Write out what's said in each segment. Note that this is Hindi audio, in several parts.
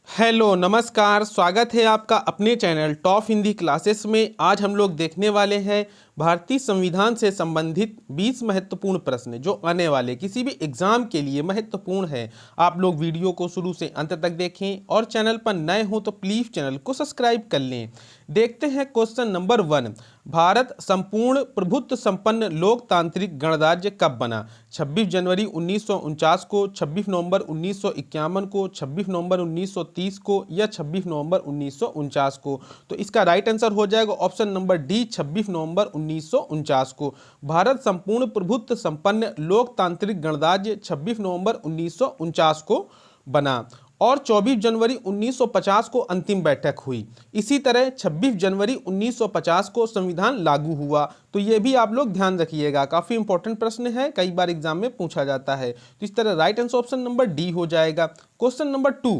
हेलो नमस्कार, स्वागत है आपका अपने चैनल टॉप हिंदी क्लासेस में। आज हम लोग देखने वाले हैं भारतीय संविधान से संबंधित 20 महत्वपूर्ण प्रश्न जो आने वाले किसी भी एग्जाम के लिए महत्वपूर्ण है। आप लोग वीडियो को शुरू से अंत तक देखें और चैनल पर नए हो तो प्लीज़ चैनल को सब्सक्राइब कर लें। देखते हैं क्वेश्चन नंबर 1। भारत संपूर्ण प्रभुत्व संपन्न लोकतांत्रिक गणराज्य कब बना? 26 जनवरी 1949 को, 26 नवंबर 1951 को, 26 नवंबर 1930 को या 26 नवंबर 1949 को। तो इसका राइट आंसर हो जाएगा ऑप्शन नंबर डी, 26 नवंबर 1949 को। भारत संपूर्ण प्रभुत्व संपन्न लोकतांत्रिक गणराज्य 26 नवंबर 1949 को बना और 24 जनवरी 1950 को अंतिम बैठक हुई। इसी तरह 26 जनवरी 1950 को संविधान लागू हुआ। तो ये भी आप लोग ध्यान रखिएगा, काफ़ी इंपॉर्टेंट प्रश्न है, कई बार एग्जाम में पूछा जाता है। तो इस तरह right answer option number D हो जाएगा। Question number 2।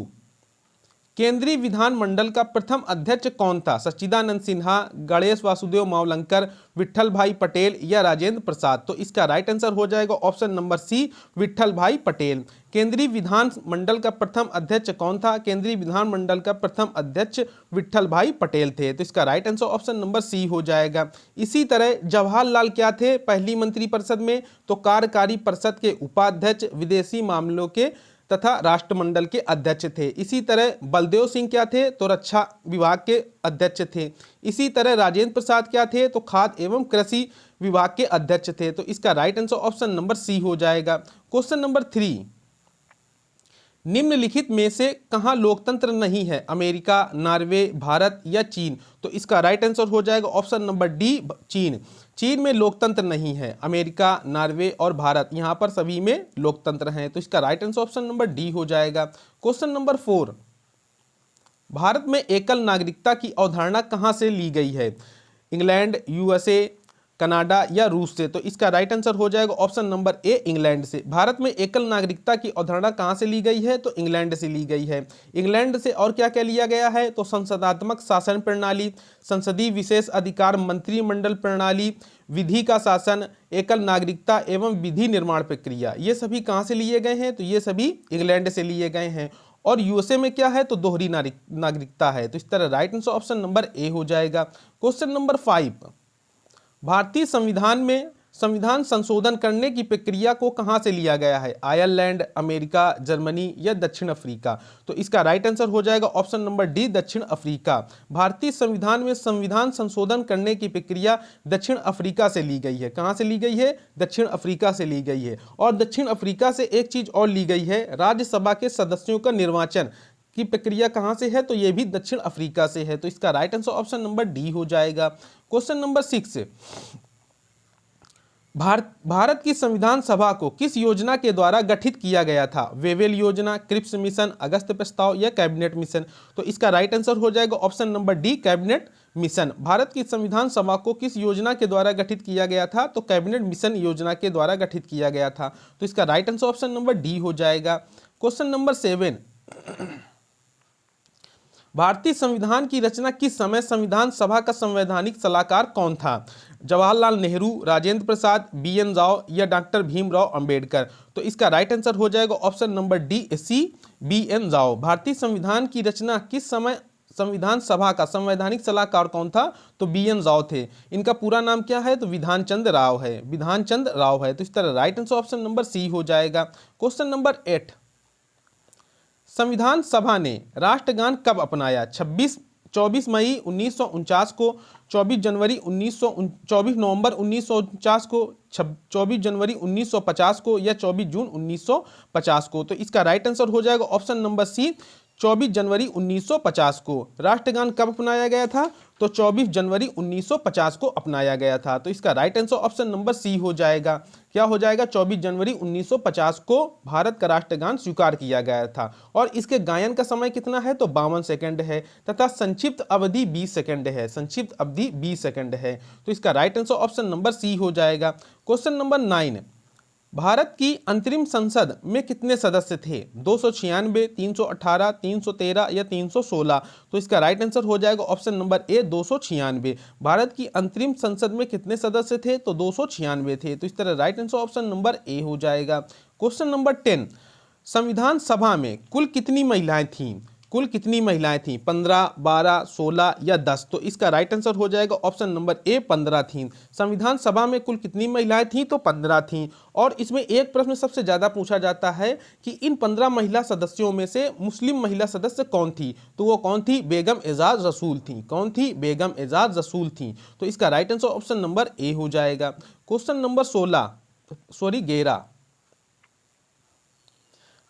केंद्रीय विधानमंडल का प्रथम अध्यक्ष कौन था? सच्चिदानंद सिन्हा, गणेश वासुदेव मावलंकर, विट्ठल भाई पटेल या राजेंद्र प्रसाद? तो इसका राइट आंसर हो जाएगा ऑप्शन नंबर सी, विट्ठल भाई पटेल। केंद्रीय विधानमंडल का प्रथम अध्यक्ष कौन था? केंद्रीय विधानमंडल का प्रथम अध्यक्ष विट्ठल भाई पटेल थे। तो इसका right answer option number C हो जाएगा। इसी तरह जवाहरलाल क्या थे पहली मंत्रिपरिषद में? तो कार्यकारी परिषद के उपाध्यक्ष, विदेशी मामलों के तथा राष्ट्रमंडल के अध्यक्ष थे। इसी तरह बलदेव सिंह क्या थे? तो रक्षा विभाग के अध्यक्ष थे। इसी तरह राजेंद्र प्रसाद क्या थे? तो खाद्य एवं कृषि विभाग के अध्यक्ष थे। तो इसका right answer option number C हो जाएगा। Question number 3। निम्नलिखित में से कहाँ लोकतंत्र नहीं है? अमेरिका, नॉर्वे, भारत या चीन? तो इसका राइट आंसर हो जाएगा ऑप्शन नंबर डी, चीन। चीन में लोकतंत्र नहीं है। अमेरिका, नॉर्वे और भारत यहाँ पर सभी में लोकतंत्र हैं। तो इसका right answer option number D हो जाएगा। Question number 4। भारत में एकल नागरिकता की अवधारणा कहाँ से ली गई है? इंग्लैंड, यूएसए, कनाडा या रूस से? तो इसका राइट आंसर हो जाएगा ऑप्शन नंबर ए, इंग्लैंड से। भारत में एकल नागरिकता की अवधारणा कहाँ से ली गई है? तो इंग्लैंड से ली गई है। इंग्लैंड से और क्या क्या लिया गया है? तो संसदात्मक शासन प्रणाली, संसदीय विशेष अधिकार मंत्रिमंडल प्रणाली, विधि का शासन, एकल नागरिकता एवं विधि निर्माण प्रक्रिया, ये सभी कहाँ से लिए गए हैं? तो ये सभी इंग्लैंड से लिए गए हैं। और यूएसए में क्या है? तो दोहरी नागरिकता है। तो इस तरह right answer option number A हो जाएगा। Question number 5। भारतीय संविधान में संविधान संशोधन करने की प्रक्रिया को कहां से लिया गया है? आयरलैंड, अमेरिका, जर्मनी या दक्षिण अफ्रीका? तो इसका राइट आंसर हो जाएगा ऑप्शन नंबर डी, दक्षिण अफ्रीका। भारतीय संविधान में संविधान संशोधन करने की प्रक्रिया दक्षिण अफ्रीका से ली गई है। कहां से ली गई है? दक्षिण अफ्रीका से ली गई है। और दक्षिण अफ्रीका से एक चीज और ली गई है, राज्यसभा के सदस्यों का निर्वाचन की प्रक्रिया कहां से है? तो यह भी दक्षिण अफ्रीका से है। तो इसका right answer option number D हो जाएगा। Question number 6। भारत की संविधान सभा को किस योजना के द्वारा गठित किया गया था? वेवेल योजना, क्रिप्स मिशन, अगस्त प्रस्ताव या कैबिनेट मिशन? तो इसका राइट आंसर हो जाएगा option number D, cabinet mission. Bharat की संविधान सभा को किस योजना के द्वारा गठित किया गया था? तो कैबिनेट मिशन योजना के द्वारा गठित किया गया था। तो इसका right answer option number D हो जाएगा। Question number 7। भारतीय संविधान की रचना किस समय संविधान सभा का संवैधानिक सलाहकार कौन था? जवाहरलाल नेहरू, राजेंद्र प्रसाद, बी.एन. राव या डॉक्टर भीमराव अंबेडकर? तो इसका राइट आंसर हो जाएगा ऑप्शन नंबर डी, सी, बी.एन. राव। भारतीय संविधान की रचना किस समय संविधान सभा का संवैधानिक सलाहकार कौन था? तो बी.एन. राव थे। इनका पूरा नाम क्या है? तो विधान चंद राव है, विधान चंद राव है। तो इस तरह right answer option number C हो जाएगा। Question number 8। संविधान सभा ने राष्ट्रगान कब अपनाया? 24 मई 1949 को, 24 नवंबर 1949 को, 24 जनवरी 1950 को या 24 जून 1950 को? तो इसका राइट आंसर हो जाएगा ऑप्शन नंबर सी, 24 जनवरी 1950 को। राष्ट्रगान कब अपनाया गया था? तो 24 जनवरी 1950 को अपनाया गया था। तो इसका right answer option number C हो जाएगा। क्या हो जाएगा? 24 जनवरी 1950 को भारत का राष्ट्रगान स्वीकार किया गया था। और इसके गायन का समय कितना है? तो 52 सेकंड है तथा संक्षिप्त अवधि 20 सेकंड है। संक्षिप्त अवधि 20 सेकंड है। तो इसका right answer option number C हो जाएगा। Question number 9। भारत की अंतरिम संसद में कितने सदस्य थे? 296, 318, 313 या 316? तो इसका राइट आंसर हो जाएगा ऑप्शन नंबर ए, 296। भारत की अंतरिम संसद में कितने सदस्य थे? तो 296 थे। तो इस तरह right answer option number A हो जाएगा। Question number 10। संविधान सभा में कुल कितनी महिलाएं थीं? कुल कितनी महिलाएं थीं? 15, 12, 16 या 10? तो इसका राइट आंसर हो जाएगा ऑप्शन नंबर ए 15 थीं। संविधान सभा में कुल कितनी महिलाएं थीं? तो 15 थीं। और इसमें एक प्रश्न सबसे ज्यादा पूछा जाता है कि इन 15 महिला सदस्यों में से मुस्लिम महिला सदस्य कौन थी? तो वो कौन थी? बेगम एजाज रसूल थी। कौन थी? बेगम एजाज रसूल थी। तो इसका right answer option number A हो जाएगा। क्वेश्चन नंबर 11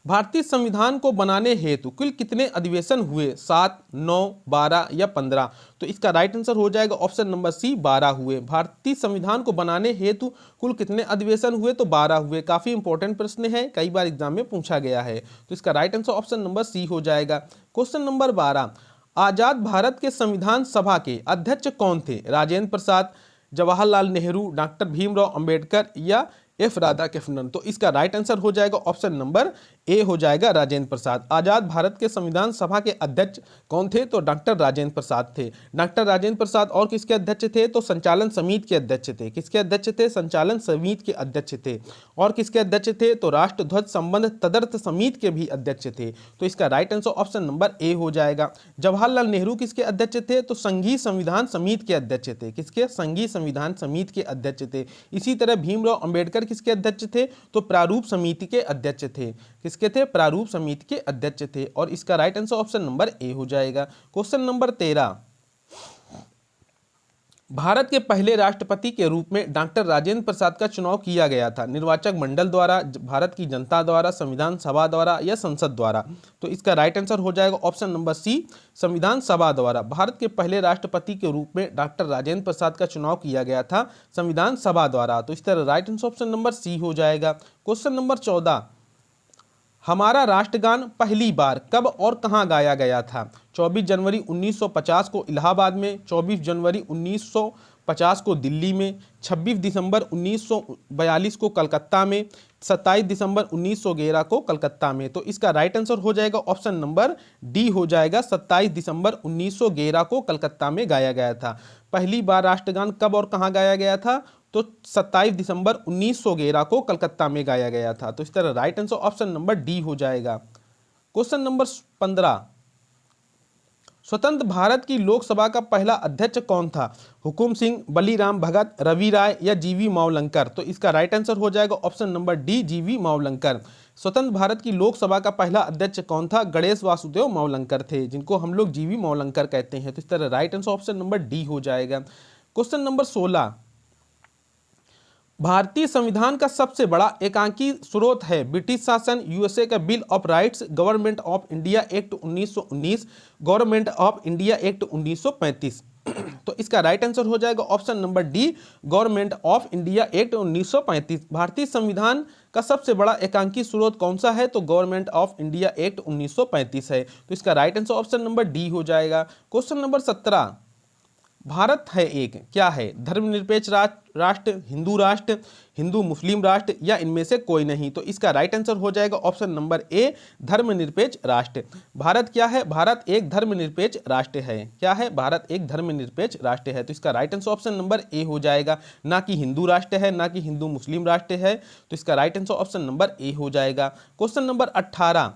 भारतीय संविधान को बनाने हेतु कुल कितने अधिवेशन हुए? 7, 9, 12 या 15? तो इसका राइट आंसर हो जाएगा ऑप्शन नंबर सी 12 हुए। भारतीय संविधान को बनाने हेतु कुल कितने अधिवेशन हुए? तो 12 हुए। काफी इंपॉर्टेंट प्रश्न है, कई बार एग्जाम में पूछा गया है। तो इसका right answer option number C हो जाएगा। क्वेश्चन नंबर 12 आजाद भारत के संविधान सभा के अध्यक्ष कौन थे? राजेंद्र प्रसाद, जवाहरलाल नेहरू, डॉक्टर भीमराव अंबेडकर या एफ राधाकृष्णन? तो इसका राइट आंसर हो जाएगा ऑप्शन नंबर ए हो जाएगा राजेंद्र प्रसाद। आजाद भारत के संविधान सभा के अध्यक्ष कौन थे? तो डॉक्टर राजेंद्र प्रसाद थे। डॉक्टर राजेंद्र प्रसाद और किसके अध्यक्ष थे? तो संचालन समिति के अध्यक्ष थे। किसके अध्यक्ष थे? संचालन समिति के अध्यक्ष थे। और किसके अध्यक्ष थे? तो राष्ट्र ध्वज संबंध तदर्थ समिति के भी अध्यक्ष थे। तो इसका right answer option number A हो जाएगा। जवाहरलाल नेहरू किसके अध्यक्ष थे? तो संघीय संविधान समिति के अध्यक्ष थे। किसके? संघीय संविधान समिति के अध्यक्ष थे। इसी तरह भीमराव अंबेडकर किसके अध्यक्ष थे? तो प्रारूप समिति के अध्यक्ष थे। किसके थे? प्रारूप समिति के अध्यक्ष थे। और इसका right answer option number A हो जाएगा। क्वेश्चन नंबर 13 भारत के पहले राष्ट्रपति के रूप में डॉक्टर राजेंद्र प्रसाद का चुनाव किया गया था। निर्वाचक मंडल द्वारा, भारत की जनता द्वारा, संविधान सभा द्वारा या संसद द्वारा? तो इसका राइट आंसर हो जाएगा ऑप्शन नंबर सी संविधान सभा द्वारा। भारत के पहले राष्ट्रपति के रूप में डॉक्टर राजेंद्र प्रसाद का चुनाव किया गया था संविधान सभा द्वारा। तो इस तरह right answer option number C हो जाएगा। क्वेश्चन नंबर 14 हमारा राष्ट्रगान पहली बार कब और कहां गाया गया था? 24 जनवरी 1950 को इलाहाबाद में, 24 जनवरी 1950 को दिल्ली में, 26 दिसंबर 1942 को कलकत्ता में, 27 दिसंबर 1911 को कलकत्ता में? तो इसका राइट आंसर हो जाएगा ऑप्शन नंबर डी हो जाएगा। 27 दिसंबर 1911 को कलकत्ता में गाया गया था। पहली बार राष्ट्रगान कब और कहां गाया गया था? तो 27 दिसंबर 1911 को कलकत्ता में गाया गया था। तो इस तरह right answer option number D हो जाएगा। क्वेश्चन नंबर 15 स्वतंत्र भारत की लोकसभा का पहला अध्यक्ष कौन था? हुकुम सिंह, बलीराम भगत, रवि राय या जीवी मावलंकर? तो इसका राइट आंसर हो जाएगा ऑप्शन नंबर डी जीवी मावलंकर। स्वतंत्र भारत की लोकसभा का पहला अध्यक्ष कौन था? गणेश वासुदेव मावलंकर थे, जिनको हम लोग जीवी मावलंकर कहते हैं। तो इस तरह right answer option number D हो जाएगा। क्वेश्चन नंबर 16 भारतीय संविधान का सबसे बड़ा एकांकी स्रोत है? ब्रिटिश शासन, यूएसए का bill of rights, government of India act 1919, government of India act 1935? तो इसका राइट आंसर हो जाएगा option number D government of India act 1935। भारतीय संविधान का सबसे बड़ा एकांकी स्रोत कौन सा है? तो गवर्नमेंट ऑफ इंडिया एक्ट 1935 है। तो इसका right answer option number D हो जाएगा। क्वेश्चन नंबर 17 भारत है एक क्या है? धर्मनिरपेक्ष राष्ट्र, हिंदू राष्ट्र, हिंदू मुस्लिम राष्ट्र या इनमें से कोई नहीं? तो इसका राइट आंसर हो जाएगा ऑप्शन नंबर ए धर्मनिरपेक्ष राष्ट्र। भारत क्या है? भारत एक धर्मनिरपेक्ष राष्ट्र है। क्या है? भारत एक धर्मनिरपेक्ष राष्ट्र है। तो इसका right answer option number A हो जाएगा। ना कि हिंदू राष्ट्र है, ना कि हिंदू मुस्लिम राष्ट्र है। तो इसका right answer option number A हो जाएगा। क्वेश्चन नंबर 18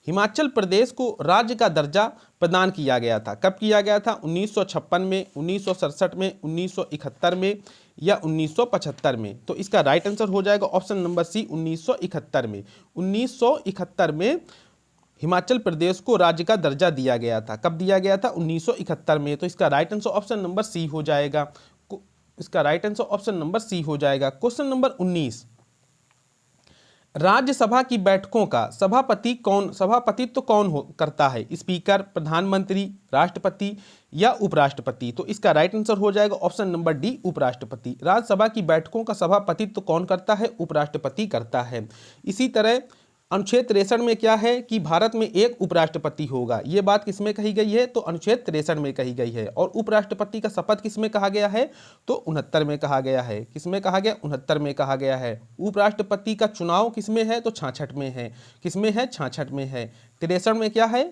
हिमाचल प्रदेश को राज्य का दर्जा प्रदान किया गया था। कब किया गया था? 1956 में, 1967 में, 1971 में या 1975 में? तो इसका राइट आंसर हो जाएगा ऑप्शन नंबर सी 1971 में। 1971 में हिमाचल प्रदेश को राज्य का दर्जा दिया गया था। कब दिया गया था? 1971 में। तो इसका right answer option number C हो जाएगा। इसका right answer option number C हो जाएगा। क्वेश्चन नंबर 19 राज्यसभा की बैठकों का सभापतित्व कौन करता है? स्पीकर, प्रधानमंत्री, राष्ट्रपति या उपराष्ट्रपति? तो इसका राइट आंसर हो जाएगा ऑप्शन नंबर डी उपराष्ट्रपति। राज्यसभा की बैठकों का सभापतित्व कौन करता है? उपराष्ट्रपति करता है। इसी तरह अनुच्छेद 63 में क्या है कि भारत में एक उपराष्ट्रपति होगा। ये बात किसमें कही गई है? तो अनुच्छेद 63 में कही गई है। और उपराष्ट्रपति का शपथ किसमें कहा गया है? तो 69 में कहा गया है। किसमें कहा गया? 69 में कहा गया है। उपराष्ट्रपति का चुनाव किसमें है? तो 66 में है। किसमें है? 66 में है। 63 में क्या है?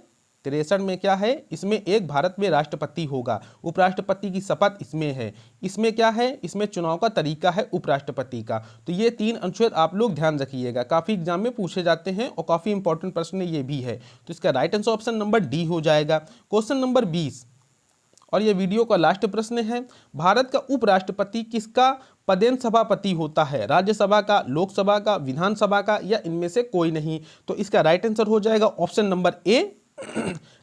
63 में क्या है, इसमें एक भारत में राष्ट्रपति होगा, उपराष्ट्रपति की शपथ इसमें है। इसमें क्या है, इसमें चुनाव का तरीका है उपराष्ट्रपति का। तो ये 3 अनुच्छेद आप लोग ध्यान रखिएगा, काफी एग्जाम में पूछे जाते हैं और काफी इंपॉर्टेंट प्रश्न ये भी है। तो इसका right answer option number D हो जाएगा। क्वेश्चन नंबर 20 और ये वीडियो का लास्ट प्रश्न है, भारत का उपराष्ट्रपति किसका पदेन सभापति होता है, राज्यसभा का, लोकसभा का, विधानसभा का या इनमें से कोई नहीं। तो इसका राइट आंसर हो जाएगा ऑप्शन नंबर ए,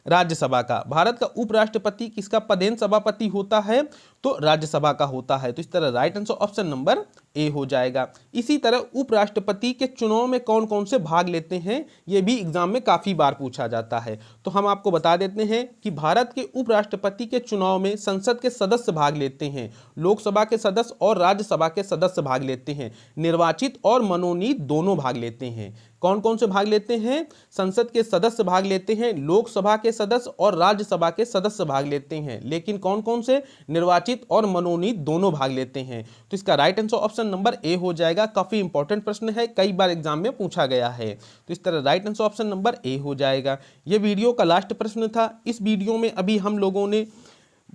राज्यसभा का। भारत का उपराष्ट्रपति किसका पदेन सभापति होता है, तो राज्यसभा का होता है। तो इस तरह right answer option number A हो जाएगा। इसी तरह उपराष्ट्रपति के चुनाव में कौन कौन से भाग लेते हैं, यह भी एग्जाम में काफी बार पूछा जाता है। तो हम आपको बता देते हैं कि भारत के उपराष्ट्रपति के चुनाव में संसद के सदस्य भाग लेते हैं, लोकसभा के सदस्य और राज्यसभा के सदस्य भाग लेते हैं, निर्वाचित और मनोनीत दोनों भाग लेते हैं। कौन कौन से भाग लेते हैं, संसद के सदस्य भाग लेते हैं, लोकसभा के सदस्य और राज्यसभा के सदस्य भाग लेते हैं, लेकिन कौन कौन से, निर्वाचित और मनोनीत दोनों भाग लेते हैं। तो इसका right answer option number A हो जाएगा। काफी इंपॉर्टेंट प्रश्न है, कई बार एग्जाम में पूछा गया है। तो इस तरह right answer option number A हो जाएगा। यह वीडियो का लास्ट प्रश्न था। इस वीडियो में अभी हम लोगों ने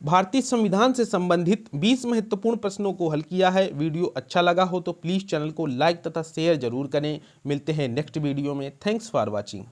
भारतीय संविधान से संबंधित 20 महत्वपूर्ण प्रश्नों को हल किया है। वीडियो अच्छा लगा हो तो प्लीज चैनल को लाइक तथा शेयर जरूर करें। मिलते हैं नेक्स्ट वीडियो में। Thanks for watching.